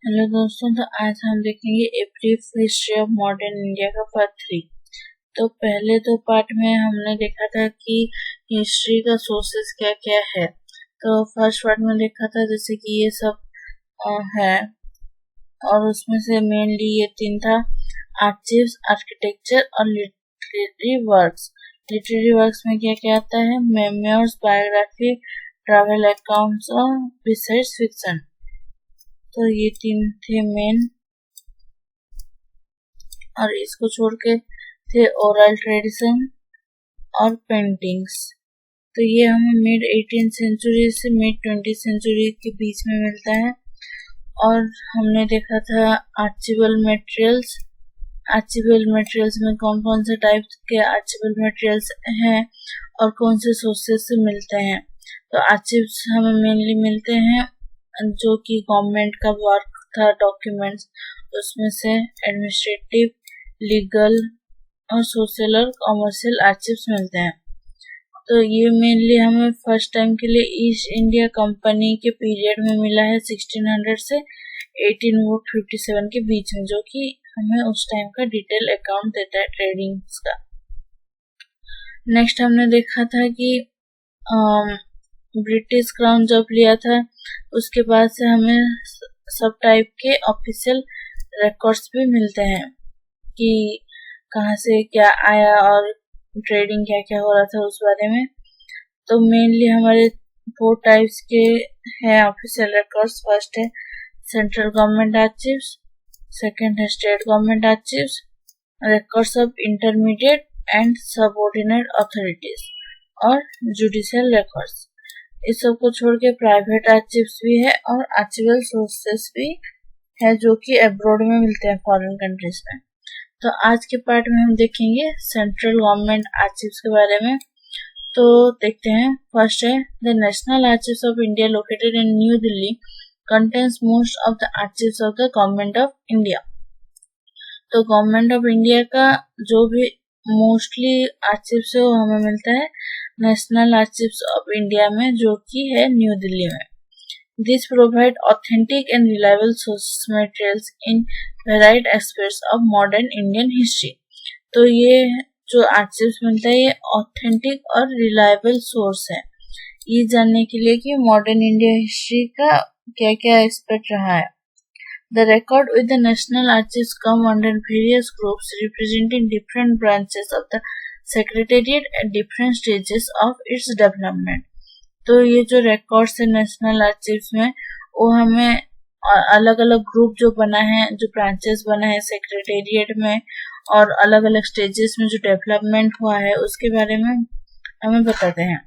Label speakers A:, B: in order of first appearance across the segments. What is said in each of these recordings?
A: Hello दोस्तों, तो आज हम देखेंगे a brief history of modern India का पार्ट 3। तो पहले दो पार्ट में हमने देखा था कि हिस्ट्री का सोर्सेस क्या क्या है। तो फर्स्ट पार्ट में देखा था जैसे कि ये सब है, और उसमें से मेनली ये तीन था: आर्चिव्स, आर्किटेक्चर और लिटरेरी वर्क्स। लिटरेरी वर्क्स में क्या क्या आता है? मेमोइर्स, बायोग्राफी, ट्रैवल अकाउंट्स और रिसर्च फिक्शन। तो ये तीन थे मेन, और इसको छोड़ के थे ओरल ट्रेडिशन और पेंटिंग्स। तो ये हमें मिड 18th सेंचुरी से मिड 20th सेंचुरी के बीच में मिलता है। और हमने देखा था आर्चिवल मटेरियल्स। आर्चिवल मटेरियल्स में कौन कौन से टाइप के आर्चिवल मटेरियल्स हैं और कौन से सोर्सेस से मिलते हैं। तो आर्चिव्स हमें मेनली मिलते हैं जो कि गवर्नमेंट का वर्क था, डॉक्यूमेंट्स, उसमें से एडमिनिस्ट्रेटिव, लीगल और सोशल और कमर्शियल आर्चिव्स मिलते हैं। तो ये मेनली हमें फर्स्ट टाइम के लिए ईस्ट इंडिया कंपनी के पीरियड में मिला है 1600 से 1857 के बीच में, जो कि हमें उस टाइम का डिटेल अकाउंट देता है ट्रेडिंग्स का। नेक्स्ट हमने देखा था कि ब्रिटिश क्राउन जब लिया था उसके बाद से हमें सब टाइप के ऑफिशियल रिकॉर्ड्स भी मिलते हैं कि कहाँ से क्या आया और ट्रेडिंग क्या क्या हो रहा था उस बारे में। तो मेनली हमारे 4 टाइप्स के हैं ऑफिशियल रिकॉर्ड्स। फर्स्ट है सेंट्रल गवर्नमेंट आर्चिव्स, सेकंड है state government archives, records of intermediate and subordinate authorities, और जुडिशियल रिकॉर्ड्स। इस सब को छोड़ के प्राइवेट आर्चिव्स भी है और आर्चिवल सोर्सेस भी है जो कि अब्रॉड में मिलते हैं, फॉरेन कंट्रीज में। तो आज के पार्ट में हम देखेंगे सेंट्रल गवर्नमेंट आर्चिव्स के बारे में। तो देखते हैं। फर्स्ट है the national archives of India located in New Delhi contains most of the archives of the government of India. तो गवर्नमेंट ऑफ इंडिया का जो भी मोस्टली आर्चिव्स है वो हमें मिलता है नेशनल आर्चिव्स ऑफ इंडिया में, जो कि है न्यू दिल्ली में। These provide authentic and reliable source materials in varied aspects of modern Indian history. तो ये जो आर्चिव्स मिलता है ये ऑथेंटिक और रिलायबल सोर्स है ये जानने के लिए कि मॉडर्न इंडिया हिस्ट्री का क्या क्या एस्पेक्ट रहा है। The record with the national archives come under various groups representing different branches of the secretariat at different stages of its development. तो ये जो रिकॉर्ड्स है नेशनल आर्चिव्स में वो हमें अलग अलग ग्रुप जो बना है, जो ब्रांचेस बना है सेक्रेटेरिएट में और अलग अलग स्टेजेस में जो डेवलपमेंट हुआ है उसके बारे में हमें बताते हैं।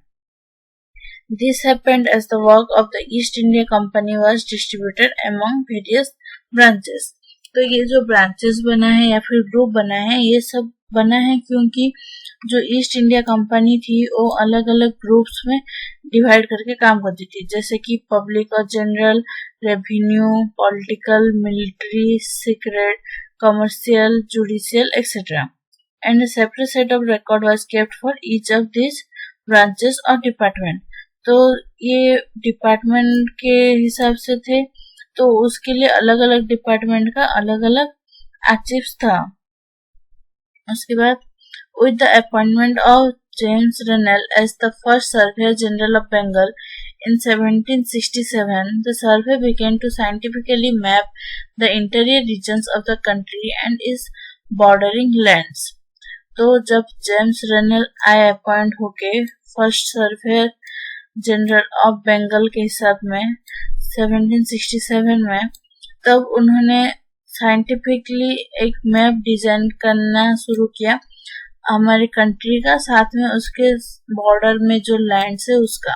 A: This happened as the work of the East India Company was distributed among various branches. तो ये जो ब्रांचेस बना है या फिर ग्रुप बना है ये सब बना है क्योंकि जो ईस्ट इंडिया कंपनी थी वो अलग अलग ग्रुप्स में डिवाइड करके काम करती थी, जैसे कि पब्लिक और general, revenue, political, military, secret, commercial, judicial etcetera, and a separate set of record was kept for each of these branches or department. तो ये डिपार्टमेंट के हिसाब से थे, तो उसके लिए अलग अलग डिपार्टमेंट का अलग अलग आर्चिव्स था। उसके बाद with the appointment of James Runnel as the first Surveyor General of Bengal in 1767, the survey began to scientifically map the interior regions of the country and its bordering lands. तो जब James रनल आए appoint होके first surveyor general of Bengal के हिसाब में 1767 में, तब उन्होंने साइंटिफिकली एक मैप डिजाइन करना शुरू किया हमारी कंट्री का, साथ में उसके बॉर्डर में जो लैंड है उसका।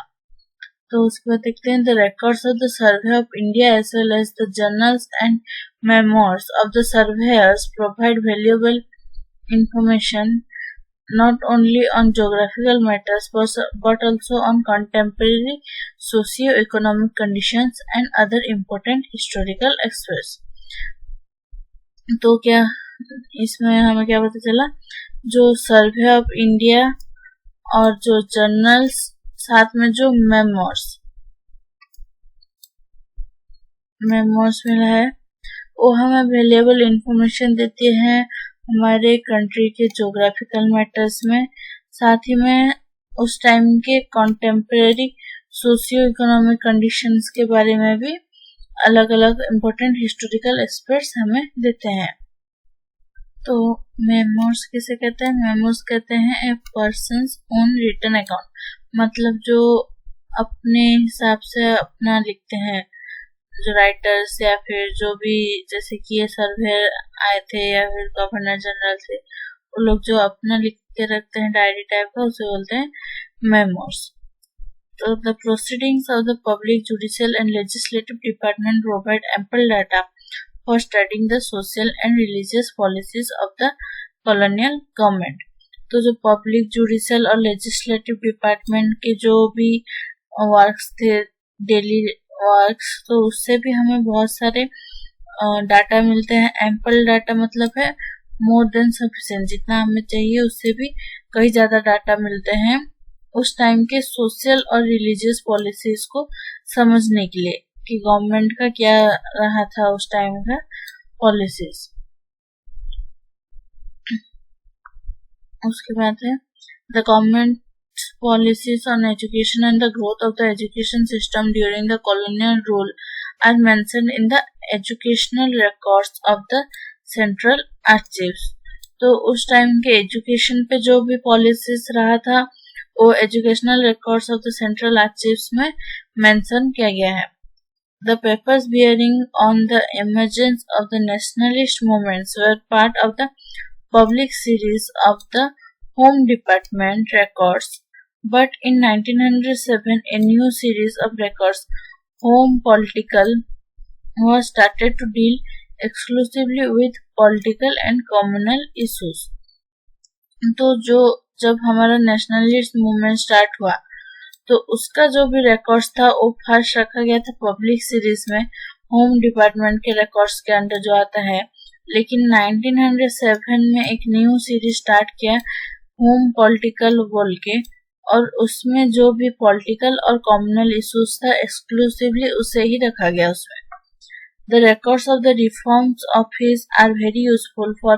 A: तो उसके बाद देखते हैं the records of the survey of India as well as the journals and memoirs of the surveyors provide valuable information not only on geographical matters but also on contemporary socio-economic conditions and other important historical aspects. तो क्या इसमें हमें क्या पता चला? जो सर्वे of India और जो जर्नल्स साथ में जो मेमोइर्स मिला है वो हमें वैल्यूएबल इंफॉर्मेशन देती है हमारे कंट्री के जोग्राफिकल मैटर्स में, साथ ही में उस टाइम के कॉन्टेम्परेरी सोशियो इकोनॉमिक कंडीशंस के बारे में भी अलग अलग इम्पोर्टेंट हिस्टोरिकल एस्पेक्ट्स हमें देते हैं। तो मेमोर्स किसे कहते हैं? मेमोर्स कहते हैं ए पर्सन्स ओन रिटन अकाउंट, मतलब जो अपने हिसाब से अपना लिखते हैं, जो राइटर्स या फिर जो भी, जैसे कि ये सर्वेयर आए थे या फिर गवर्नर जनरल थे, वो लोग जो अपना लिख के रखते हैं डायरी टाइप का, उसे बोलते हैं मेमोर्स। तो the proceedings of the public judicial and legislative department provide ample data for studying the social and religious policies of the colonial government। तो जो पब्लिक जुडिशियल और लेजिस्लेटिव डिपार्टमेंट के जो भी वर्क्स थे, डेली वर्क्स, तो उससे भी हमें बहुत सारे डाटा मिलते हैं। एम्पल डाटा मतलब है मोर देन सफिशिएंट, जितना हमें चाहिए उससे भी कई ज्यादा डाटा मिलते हैं उस टाइम के सोशल और रिलीजियस पॉलिसीज को समझने के लिए कि गवर्नमेंट का क्या रहा था उस टाइम का पॉलिसीज। उसके बाद है the government policies on education and the growth of the education system during the colonial rule are mentioned in the educational records of the central archives. तो उस टाइम के एजुकेशन पे जो भी पॉलिसीज रहा था वो educational records of the central archives में मेंशन किया गया है। The papers bearing on the emergence of the nationalist movements were part of the public series of the Home Department records, but in 1907 a new series of records, Home Political, was started to deal exclusively with political and communal issues। तो जब हमारा nationalist movement start हुआ तो उसका जो भी records था वो फर्स्ट रखा गया था पब्लिक सीरीज में, होम डिपार्टमेंट के रिकॉर्ड्स के अंडर जो आता है। लेकिन 1907 में एक न्यू सीरीज स्टार्ट किया होम पॉलिटिकल बोल के, और उसमें जो भी पॉलिटिकल और कम्युनल इश्यूज था एक्सक्लूसिवली उसे ही रखा गया उसमें। The records of the reforms of his are very useful for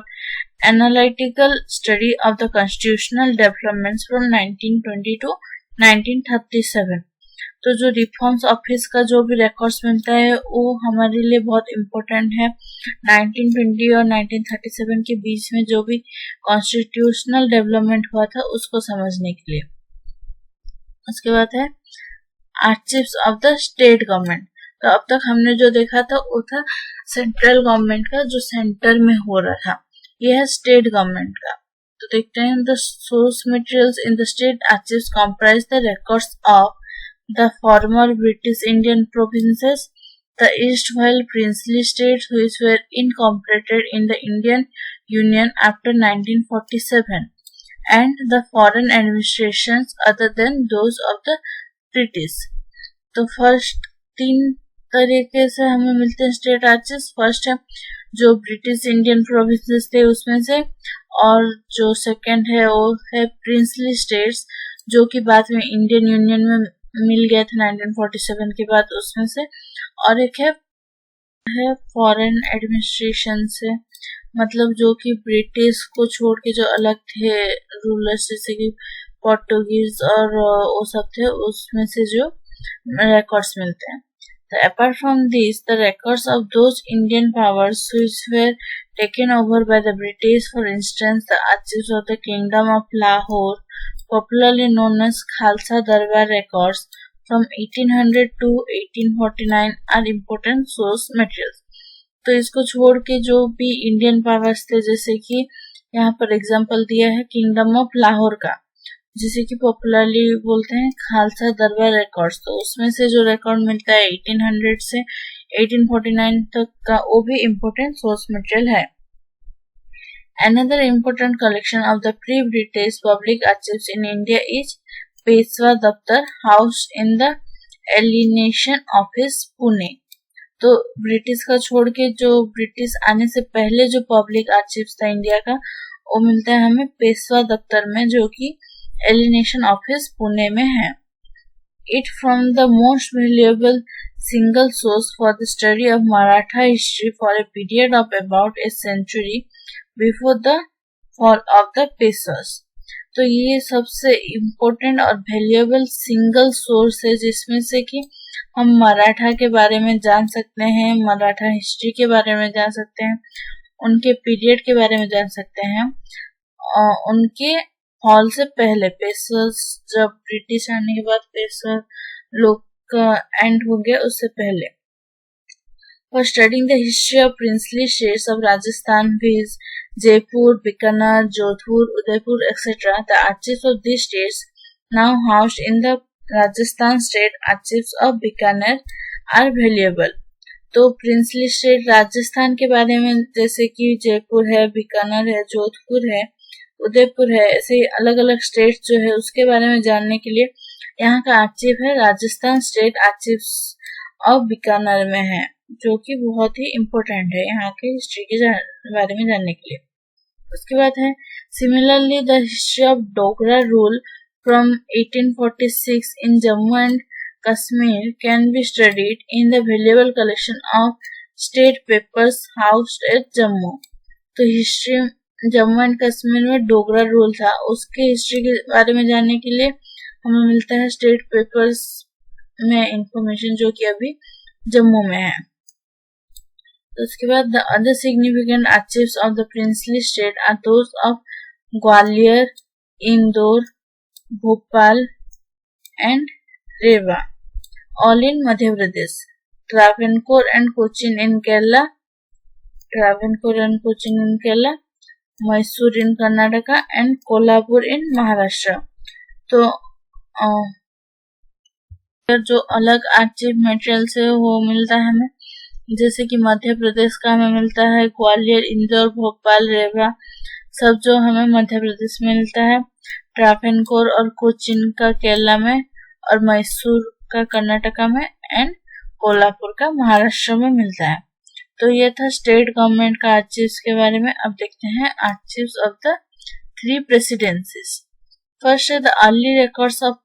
A: analytical study of the constitutional developments from 1920 to 1937। तो जो रिफॉर्म्स ऑफिस का जो भी रिकॉर्ड्स मिलता है वो हमारे लिए बहुत इम्पोर्टेंट है। 1920 और 1937 के बीच में जो भी कॉन्स्टिट्यूशनल डेवलपमेंट हुआ था उसको समझने के लिए। उसके बाद है archives of the state government. तो अब तक हमने जो देखा था वो था सेंट्रल गवर्नमेंट का जो सेंटर में हो रहा था, यह है स्टेट गवर्नमेंट का। तो देखते हैं the source materials in the state archives comprise the records of the former British Indian provinces, the erstwhile princely states which were incorporated in the Indian Union after 1947, and the foreign administrations other than those of the British। तो first 3 तरीके से हमें मिलते हैं state archives. First है जो British Indian provinces थे उसमें से, और जो सेकंड है वो है प्रिंसली स्टेट्स जो कि बाद में इंडियन यूनियन में मिल गया था 1947 के बाद उसमें से, और एक है फॉरेन एडमिनिस्ट्रेशन से, मतलब जो कि ब्रिटिश को छोड़ के जो अलग थे रूलर्स जैसे कि पोर्टुगीज और वो सब थे, उसमें से जो records मिलते हैं। Apart from these, the records of those Indian powers which were taken over by the British, for instance, the archives of the Kingdom of Lahore, popularly known as Khalsa Darbar records from 1800 to 1849, are important source materials। तो इसको छोड़ के जो भी Indian powers थे, जैसे कि यहाँ पर एग्जांपल दिया है किंगडम ऑफ लाहौर का, जिसे कि पॉपुलरली बोलते हैं खालसा दरबार रिकॉर्ड्स। तो उसमें से जो रिकॉर्ड मिलता है 1800 से 1849 तक का, वो भी इम्पोर्टेंट सोर्स मटेरियल है। Another important collection of the pre-British public archives in India is Peshwa Daftar house in the alienation office Pune. तो ब्रिटिश का छोड़ के जो ब्रिटिश आने से पहले जो पब्लिक आर्चिव्स था इंडिया का, वो मिलता है हमें पेशवा दफ्तर में, जो कि एलिनेशन ऑफिस पुणे में है। it from the most valuable single source for the study of Maratha history for a period of about a century before the fall of the Peishwas. तो ये सबसे इम्पोर्टेंट और वैल्यूएबल सिंगल सोर्स है जिसमें से कि हम मराठा के बारे में जान सकते हैं, मराठा हिस्ट्री के बारे में जान सकते हैं, उनके पीरियड के बारे में जान सकते हैं, उनके फॉल से पहले पेशवास जब ब्रिटिश आने के बाद पेशवा लोग का एंड हो गया उससे पहले. For studying the history of princely states of Rajasthan, viz. Jaipur, Bikaner, Jodhpur, Udaipur, etc., the archives of these states, now housed in the Rajasthan State Archives of Bikaner, are valuable. तो princely state Rajasthan के बारे में जैसे कि जयपुर है, बीकानेर है, जोधपुर है, उदयपुर है, ऐसे अलग अलग स्टेट जो है उसके बारे में जानने के लिए यहाँ का आर्चिव है राजस्थान स्टेट आर्चिव्स ऑफ बीकानेर में है, जो कि बहुत ही इम्पोर्टेंट है यहाँ के हिस्ट्री के बारे में जानने के लिए. उसके बाद है similarly the history of Dogra rule from 1846 in Jammu and Kashmir can be studied in the valuable collection of state papers housed at Jammu. तो हिस्ट्री जम्मू एंड कश्मीर में डोगरा रूल था, उसके हिस्ट्री के बारे में जानने के लिए हमें मिलता है स्टेट पेपर्स में इंफॉर्मेशन जो कि अभी जम्मू में है. तो उसके बाद the other significant archives of the princely state are those of Gwalior, Indore, Bhopal and Rewa, all in Madhya Pradesh. Travancore and Cochin in Kerala, Mysore in Karnataka and Kolhapur in Maharashtra. तो जो अलग आर्चिव मटेरियल्स है वो मिलता है हमें, जैसे कि मध्य प्रदेश का हमें मिलता है ग्वालियर, इंदौर, भोपाल, रेवा, सब जो हमें मध्य प्रदेश में मिलता है. ट्रावेनकोर और कोचीन का केरला में और मैसूर का कर्नाटका में एंड कोल्हापुर का महाराष्ट्र में मिलता है. तो ये था स्टेट गवर्नमेंट का आर्चिव्स के बारे में. अब देखते हैं आर्चिव्स ऑफ द 3 प्रेसिडेंसीज. फर्स्ट है the early records of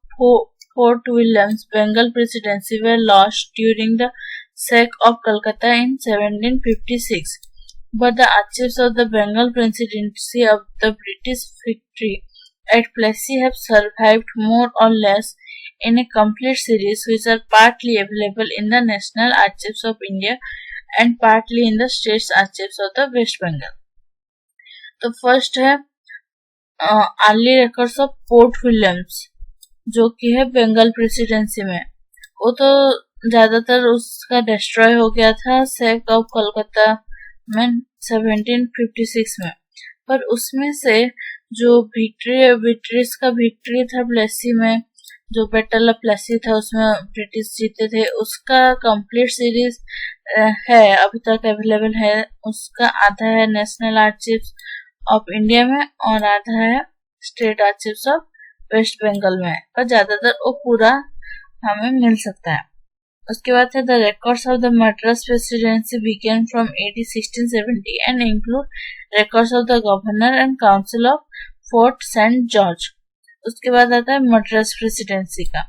A: Fort Williams Bengal Presidency were lost during the sack of Calcutta in 1756, but the archives of the Bengal Presidency of the British victory at Plassey have survived more or less in a complete series, which are partly available in the National Archives of India and partly in the State Archives of the West Bengal. तो first है early records of port Williams जो कि है Bengal presidency में. वो तो ज्यादातर उसका डिस्ट्रॉय हो गया था सैक ऑफ कलकत्ता में 1756 में, पर उसमें से जो ब्रिटिश का विक्ट्री था प्लेसी में, जो बैटल ऑफ प्लेसी था उसमें ब्रिटिश जीते थे, उसका कंप्लीट सीरीज है अभी तक अवेलेबल है. उसका आधा है नेशनल आर्चिव्स ऑफ इंडिया में और आधा है स्टेट आर्चिव्स ऑफ वेस्ट बंगाल में, पर ज्यादातर वो पूरा हमें मिल सकता है. उसके बाद है the records of the Madras presidency begin from AD 1670 and include records of the governor and council of Fort Saint George. उसके बाद आता है मद्रास प्रेसिडेंसी का.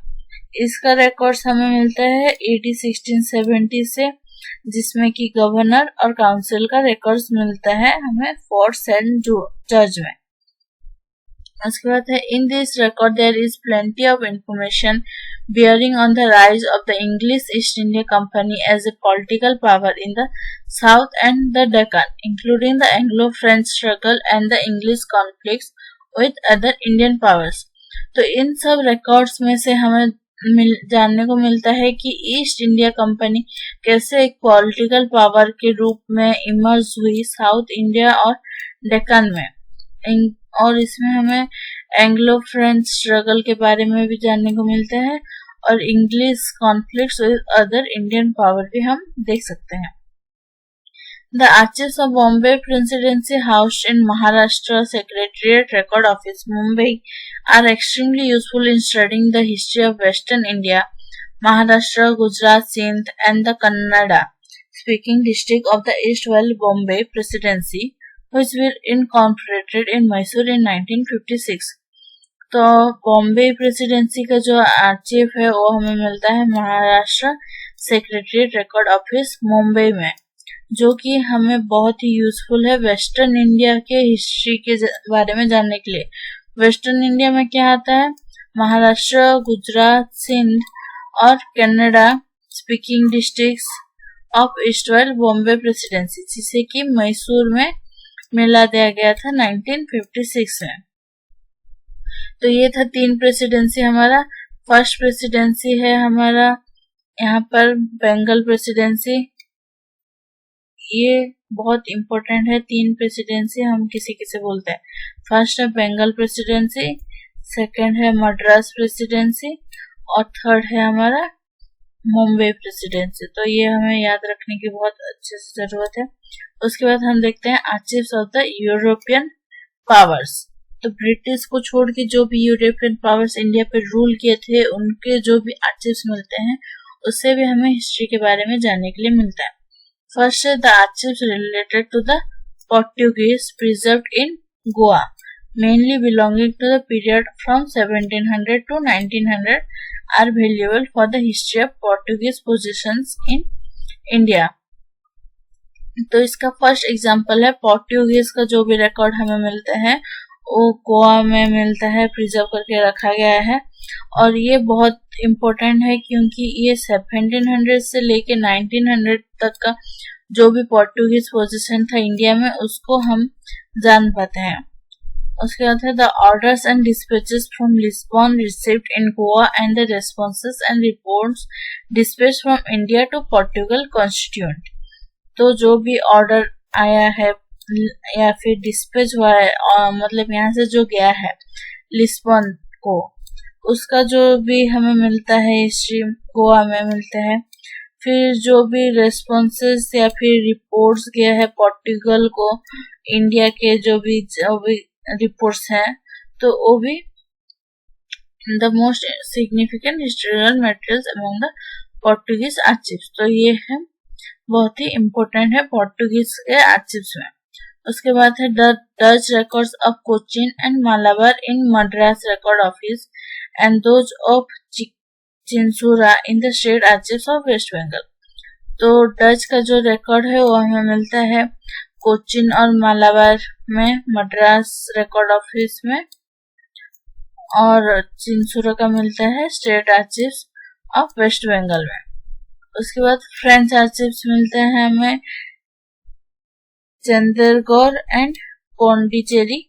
A: इसका रिकॉर्ड्स हमें मिलता है AD 1670 से, जिसमें कि गवर्नर और काउंसिल का रिकॉर्ड्स मिलता है हमें फोर्ट सेंट जॉर्ज में. उसके बाद है in this record there is plenty of information bearing on the rise of the English East India Company as a political power in the South and the Deccan, including the Anglo-French struggle and the English conflicts with other Indian powers. तो इन सब records में से हमें जानने को मिलता है कि ईस्ट इंडिया कंपनी कैसे एक पॉलिटिकल पावर के रूप में इमर्ज हुई साउथ इंडिया और डेक्कन में, और इसमें हमें एंग्लो फ्रेंच स्ट्रगल के बारे में भी जानने को मिलता है और English conflicts with other Indian power भी हम देख सकते हैं. The archives of Bombay presidency housed in Maharashtra secretariat record office Mumbai are extremely useful in studying the history of western India, Maharashtra, Gujarat, Sindh and the Kannada speaking district of the erstwhile Bombay presidency, which were incorporated in Mysore in 1956. तो Bombay presidency का जो archive है वो हमें मिलता है Maharashtra secretariat record office Mumbai में, जो कि हमें बहुत ही यूजफुल है वेस्टर्न इंडिया के हिस्ट्री के बारे में जानने के लिए। वेस्टर्न इंडिया में क्या आता है? महाराष्ट्र, गुजरात, सिंध और Kannada speaking districts of eastern Bombay presidency, जिसे कि मैसूर में मिला दिया गया था 1956 में। तो ये था 3 प्रेसिडेंसी हमारा। फर्स्ट प्रेसिडेंसी है हमारा यहाँ पर बंगाल प्रेसिडेंसी। ये बहुत इम्पोर्टेंट है। 3 प्रेसिडेंसी हम किसी किसे बोलते हैं। फर्स्ट है बंगाल प्रेसिडेंसी, सेकंड है मद्रास प्रेसिडेंसी और थर्ड है हमारा मुंबई प्रेसिडेंसी। तो ये हमें याद रखने की बहुत अच्छे से जरूरत है। उसके बाद हम देखते हैं archives of the European powers. तो ब्रिटिश को छोड़ के जो भी यूरोपियन पावर्स इंडिया पे रूल किए थे, उनके जो भी आर्चीव्स मिलते हैं, उससे भी हमें हिस्ट्री के बारे में जानने के लिए मिलता है। फर्स्ट है the archives related to the Portuguese preserved in Goa, mainly belonging to the period from 1700 to 1900, are valuable for the history of Portuguese possessions in India. तो इसका फर्स्ट एग्जांपल है पोर्टुगीज का जो भी रिकॉर्ड हमें मिलते हैं वो गोवा में मिलता है, प्रिजर्व करके रखा गया है। और ये बहुत इम्पोर्टेंट है क्योंकि ये 1700 से लेके 1900 तक का जो भी पोर्टुगीज पोजीशन था इंडिया में, उसको हम जान पाते हैं। उसके बाद है the orders and dispatches from Lisbon received in Goa and the responses and reports dispatched from India to Portugal constituent. तो जो भी ऑर्डर आया है या फिर डिस्पैच हुआ है, मतलब यहाँ से जो गया है लिस्बन को, उसका जो भी हमें मिलता है हिस्ट्री गोवा में मिलता है। फिर जो भी रेस्पॉन्सेस या फिर रिपोर्ट्स गया है पोर्टुगल को इंडिया के जो भी रिपोर्ट्स हैं, तो वो भी the most significant historical materials among the Portuguese archives. तो ये है बहुत ही इम्पोर्टेंट है पोर्टुगीज के आर्चीव्स में। उसके बाद है the Dutch records of Cochin and Malabar in Madras record office and those of Chinsura in the state archives of West Bengal. तो डच का जो रिकॉर्ड है वो हमें मिलता है कोचीन और मालाबार में मद्रास रिकॉर्ड ऑफिस में, और चिंसूरा का मिलता है state archives of West Bengal में। उसके बाद फ्रेंच आर्चीव्स मिलते हैं हमें Chandernagore and Pondicherry,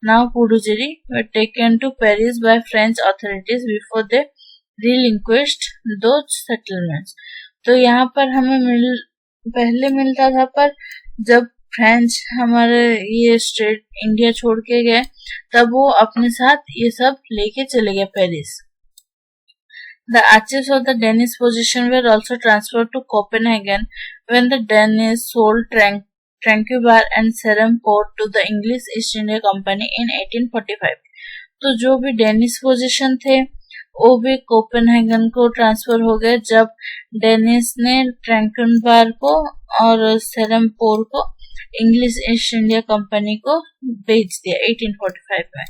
A: now Puducherry, were taken to Paris by French authorities before they relinquished those settlements। तो यहाँ पर हमें पहले मिलता था, पर जब फ्रेंच हमारे ये स्टेट इंडिया छोड़ के गए तब वो अपने साथ ये सब लेके चले गए Paris. The archives of the Danish possession were also transferred to Copenhagen when the Danish sold Tranquebar and Serampore to the English East India Company in 1845। तो जो भी डेनिश पोजीशन थे वो भी कोपेनहेगन को ट्रांसफर हो गए जब डेनिश ने ट्रैंकनबार को और सेरमपोर को इंग्लिश ईस्ट इंडिया कंपनी को बेच दिया 1845 में।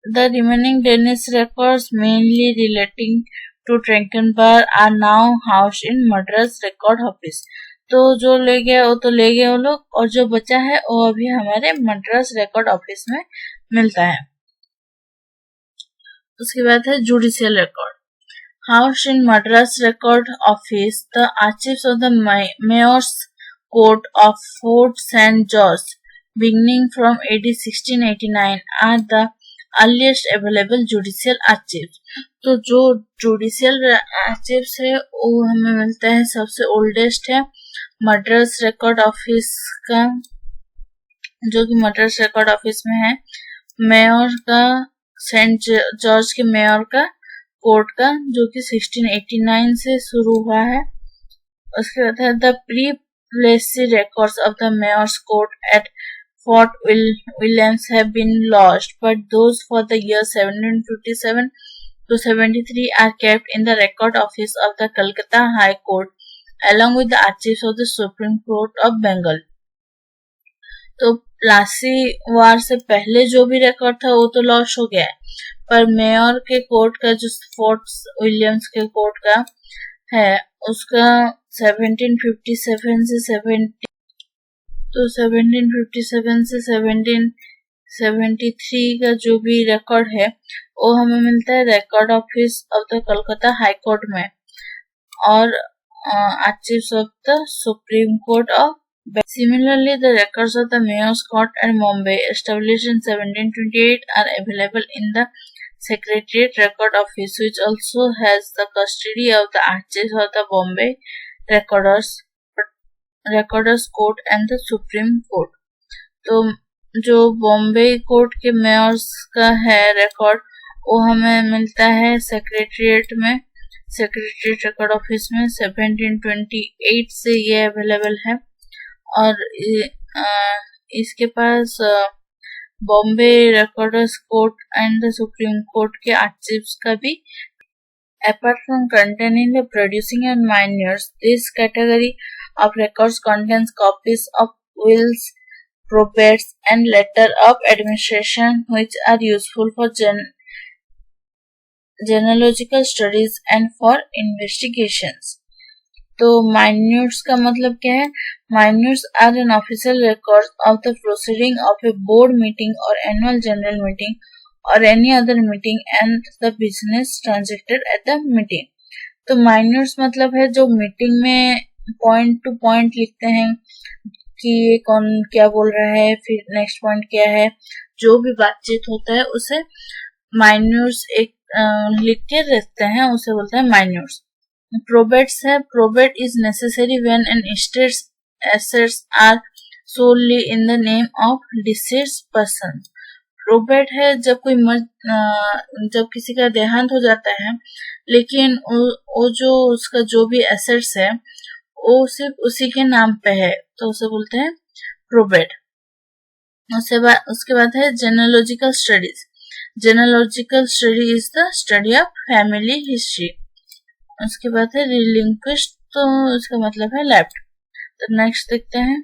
A: The remaining Danish records mainly relating to Tranquebar are now housed in Madras Record Office। तो जो ले गया वो तो ले गए वो लोग, और जो बचा है वो अभी हमारे मद्रास रिकॉर्ड ऑफिस में मिलता है। उसके बाद है judicial record. Housed in Madras Record Office, the archives of the Mayor's Court of Fort St. George, beginning from AD 1689, are the earliest available judicial archives. तो जो जुडिशियल आर्चिव्स है वो हमें मिलता है, सबसे ओल्डेस्ट है मद्रास रिकॉर्ड ऑफिस का, जो कि मद्रास रिकॉर्ड ऑफिस में है। मेयर का सेंट जॉर्ज के मेयर का कोर्ट का, जो कि 1689 से शुरू हुआ है। उसके बाद है the pre Plassey records of the mayor's court at Fort Williams have been lost, but those for the year 1757 to 73 are kept in the record office of the Calcutta High Court, along with the archives of the Supreme Court of Bengal। तो प्लासी वार से पहले जो भी record था वो तो loss हो गया है, पर मेयर के कोर्ट का जो फोर्ट विलियम्स के कोर्ट का है उसका 1757 से 1773 का जो भी रिकॉर्ड है वो हमें मिलता है record office of the Calcutta high court में और archives of the supreme court of Similarly, the records of the Mayor's Court at Bombay, established in 1728, are available in the Secretariat Record Office, which also has the custody of the archives of the Bombay Recorders Court and the Supreme Court. तो जो Bombay court के Myers का है record वो हमें मिलता है secretariat record office में 1728 से ये अवेलेबल है और इसके पास Bombay recorder's court and the supreme court के आर्चिव्स का भी apart from containing the producing and minors, this category of records contains copies of wills, probates and letter of administration which are useful for genealogical studies and for investigations. तो minutes का मतलब क्या है? Minutes are an official record of the proceeding of a board meeting or annual general meeting or any other meeting and the business transacted at the meeting. तो minutes मतलब है जो meeting में पॉइंट टू पॉइंट लिखते हैं कि ये कौन क्या बोल रहा है, फिर नेक्स्ट पॉइंट क्या है, जो भी बातचीत होता है उसे minutes एक लिख के रखते हैं, उसे बोलते हैं minutes. Probates है, probate is necessary when an estate's assets are solely in the name of deceased person. Probate है जब किसी का देहांत हो जाता है लेकिन वो जो उसका जो भी एसेट्स है वो सिर्फ उसी के नाम पे है तो उसे बोलते हैं प्रोबेट. उसके बाद है genealogical studies. Genealogical study is the study of family history. उसके बाद है रिलिंक्विश्ड, तो उसका मतलब है लेफ्ट. तो नेक्स्ट देखते हैं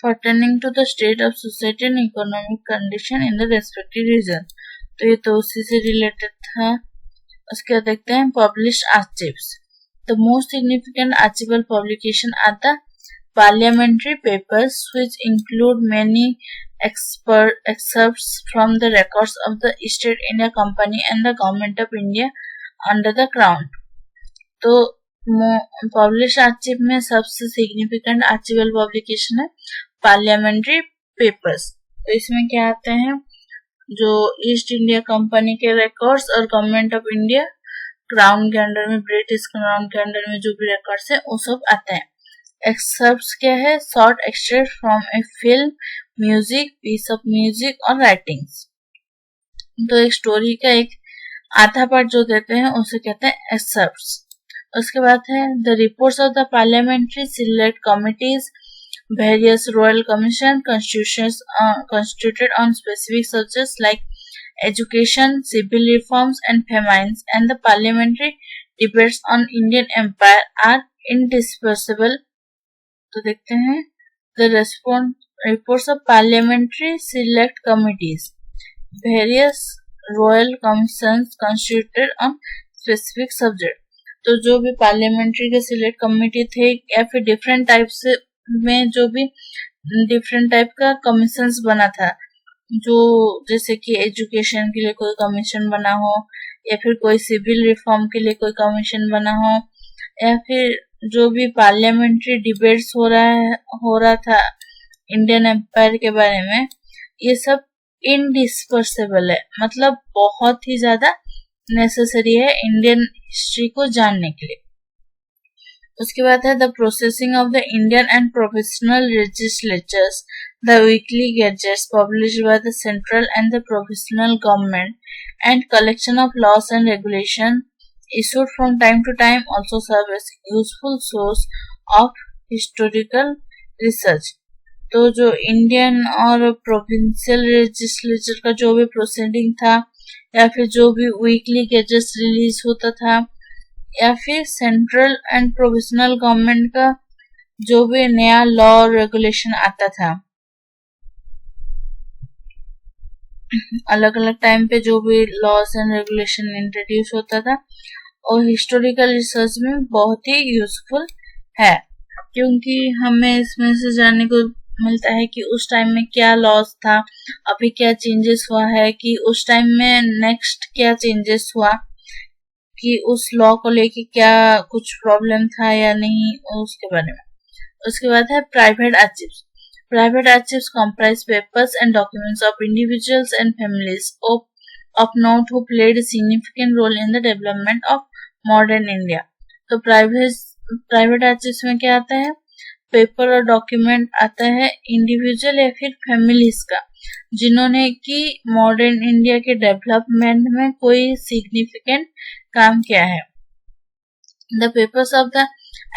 A: pertaining to the state of society and economic condition in the respective region. तो ये तो उसी से रिलेटेड था. उसके बाद देखते हैं published archives. The most significant archival publication are the parliamentary papers, which include many excerpts from the records of the East India Company and the Government of India under the Crown. तो publish archive में सबसे significant archival publication है parliamentary papers. तो इसमें क्या आते हैं, जो ईस्ट इंडिया कंपनी के रिकॉर्ड्स और गवर्नमेंट ऑफ इंडिया क्राउन के अंडर में, ब्रिटिश क्राउन के अंडर में जो भी रिकॉर्ड्स है वो सब आते हैं. एक्सेप्ट्स क्या है, short extract from a film, music, piece of music और राइटिंग्स. तो एक स्टोरी का एक आधा पार्ट जो देते हैं उसे कहते हैं एक्सेप्ट्स. उसके बाद है the reports of the parliamentary select committees, various royal commission constituted on specific subjects like education, civil reforms and famines, and the parliamentary debates on Indian empire are indispensable. तो देखते हैं the reports of parliamentary select committees, various royal commissions constituted on specific subject. तो जो भी parliamentary के select committee थे या फिर डिफरेंट टाइप से में जो भी डिफरेंट टाइप का कमीशंस बना था, जो जैसे कि एजुकेशन के लिए कोई कमीशन बना हो या फिर कोई सिविल रिफॉर्म के लिए कोई कमीशन बना हो या फिर जो भी पार्लियामेंट्री डिबेट्स हो रहा था इंडियन एम्पायर के बारे में, ये सब इनडिस्पर्सेबल है, मतलब बहुत ही ज्यादा नेसेसरी है इंडियन हिस्ट्री को जानने के लिए. उसके बाद है the processing of the Indian and professional legislatures, the weekly gadgets published by the central and the professional government and collection of loss and regulation issued from time to time also serve as useful source of historical research. तो जो Indian और provincial legislature का जो भी proceeding था या फिर जो भी वीकली गैजेट्स रिलीज होता था या फिर सेंट्रल एंड प्रोविजनल गवर्नमेंट का जो भी नया लॉ और रेगुलेशन आता था, अलग अलग टाइम पे जो भी लॉज एंड रेगुलेशन इंट्रोड्यूस होता था, और हिस्टोरिकल रिसर्च में बहुत ही यूजफुल है, क्योंकि हमें इसमें से जानने को मिलता है कि उस टाइम में क्या लॉस था, अभी क्या चेंजेस हुआ है, कि उस टाइम में नेक्स्ट क्या चेंजेस हुआ, कि उस लॉ को लेके क्या कुछ प्रॉब्लम था या नहीं, उसके बारे में। उसके बाद है private आर्चिव्स। Private archives comprise papers and documents of individuals and families of note who played a significant role in the development of modern India. तो प्राइवेट आर्चिव्स में क्या आता है? पेपर और डॉक्यूमेंट आता है इंडिविजुअल या फिर फैमिलीज का, जिन्होंने कि मॉडर्न इंडिया के डेवलपमेंट में कोई सिग्निफिकेंट काम किया है. The papers of the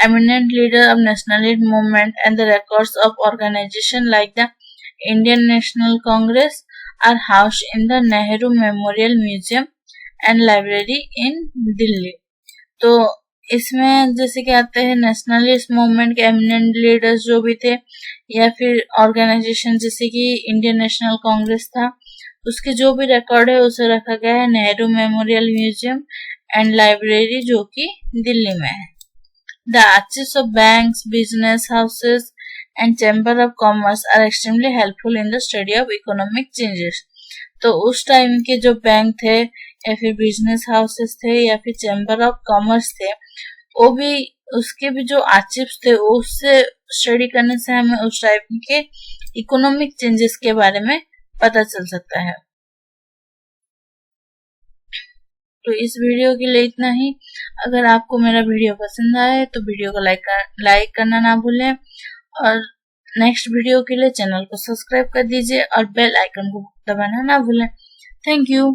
A: eminent leader of nationalist movement and the records of organization like the Indian National Congress are housed in the Nehru Memorial Museum and Library in Delhi. तो इसमें जैसे कि आते हैं nationalist movement के eminent leaders जो भी थे, या फिर ऑर्गेनाइजेशन जैसे कि इंडियन नेशनल कांग्रेस था, उसके जो भी रिकॉर्ड है उसे रखा गया है Nehru memorial museum and library, जो कि दिल्ली में है. The archives of banks, business houses and chamber of commerce are extremely helpful in the study of economic changes. तो उस टाइम के जो बैंक थे या फिर बिजनेस हाउसेस थे या फिर चैम्बर ऑफ कॉमर्स थे, वो भी उसके भी जो आर्चिव्स थे उससे स्टडी करने से हमें उस टाइप के इकोनॉमिक चेंजेस के बारे में पता चल सकता है. तो इस वीडियो के लिए इतना ही. अगर आपको मेरा वीडियो पसंद आए तो वीडियो को लाइक करना ना भूलें, और नेक्स्ट वीडियो के लिए चैनल को सब्सक्राइब कर दीजिए और बेल आइकन को दबाना ना भूलें. Thank you.